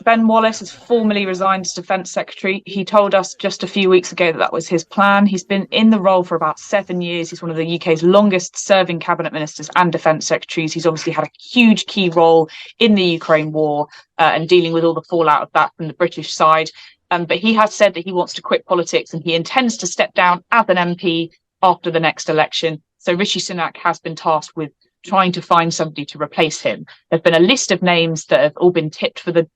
Ben Wallace has formally resigned as Defence Secretary. He told us just a few weeks ago that that was his plan. He's been in the role for about 7 years. He's one of the UK's longest serving cabinet ministers and defence secretaries. He's obviously had a huge key role in the Ukraine war and dealing with all the fallout of that from the British side. But he has said that he wants to quit politics and he intends to step down as an MP after the next election. So Rishi Sunak has been tasked with trying to find somebody to replace him. There's been a list of names that have all been tipped for the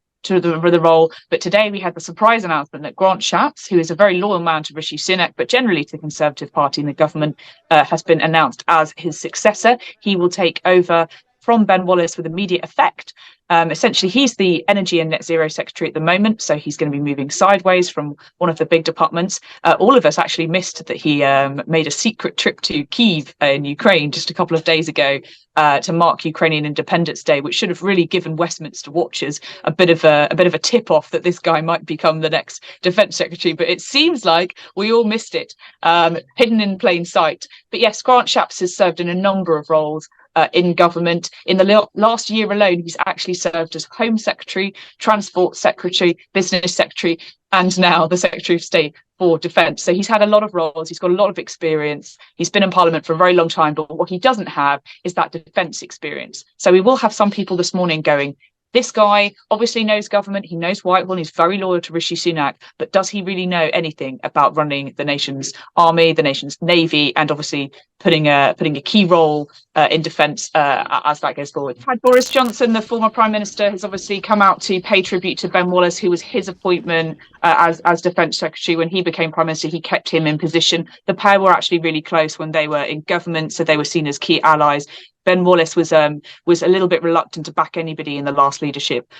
role, but today we had the surprise announcement that Grant Shapps, who is a very loyal man to Rishi Sunak, but generally to the Conservative Party in the government, has been announced as his successor. He will take over from Ben Wallace with immediate effect. Essentially, he's the Energy and Net Zero Secretary at the moment, so he's going to be moving sideways from one of the big departments. All of us actually missed that he made a secret trip to Kyiv in Ukraine just a couple of days ago to mark Ukrainian Independence Day, which should have really given Westminster watchers a bit of a tip off that this guy might become the next Defence Secretary. But it seems like we all missed it, hidden in plain sight. But yes, Grant Shapps has served in a number of roles in government. In the last year alone, he's actually served as Home Secretary, Transport Secretary, Business Secretary, and now the Secretary of State for Defence. So he's had a lot of roles. He's got a lot of experience. He's been in Parliament for a very long time, but what he doesn't have is that defence experience. So we will have some people this morning going, this guy obviously knows government, he knows Whitehall, he's very loyal to Rishi Sunak, but does he really know anything about running the nation's army, the nation's navy, and obviously putting a key role in defence as that goes forward? Boris Johnson, the former Prime Minister, has obviously come out to pay tribute to Ben Wallace, who was his appointment as Defence Secretary. When he became Prime Minister, he kept him in position. The pair were actually really close when they were in government, so they were seen as key allies. Ben Wallace was a little bit reluctant to back anybody in the last leadership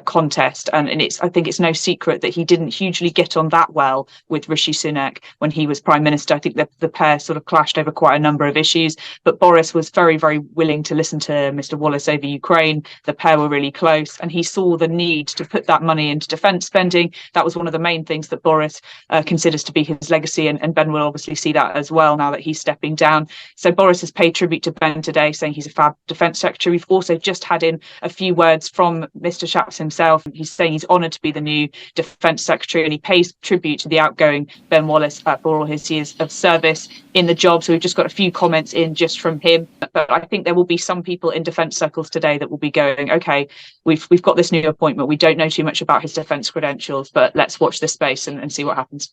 contest, and I think it's no secret that he didn't hugely get on that well with Rishi Sunak when he was Prime Minister. I think that the pair sort of clashed over quite a number of issues, but Boris was very, very willing to listen to Mr. Wallace over Ukraine. The pair were really close, and he saw the need to put that money into defence spending. That was one of the main things that Boris considers to be his legacy, and Ben will obviously see that as well now that he's stepping down. So Boris has paid tribute to Ben today, saying he's a fab Defence Secretary. We've also just had in a few words from Mr. Shapps himself. He's saying he's honoured to be the new Defence Secretary, and he pays tribute to the outgoing Ben Wallace for all his years of service in the job. So we've just got a few comments in just from him. But I think there will be some people in defence circles today that will be going, okay, we've got this new appointment. We don't know too much about his defence credentials, but let's watch this space and see what happens.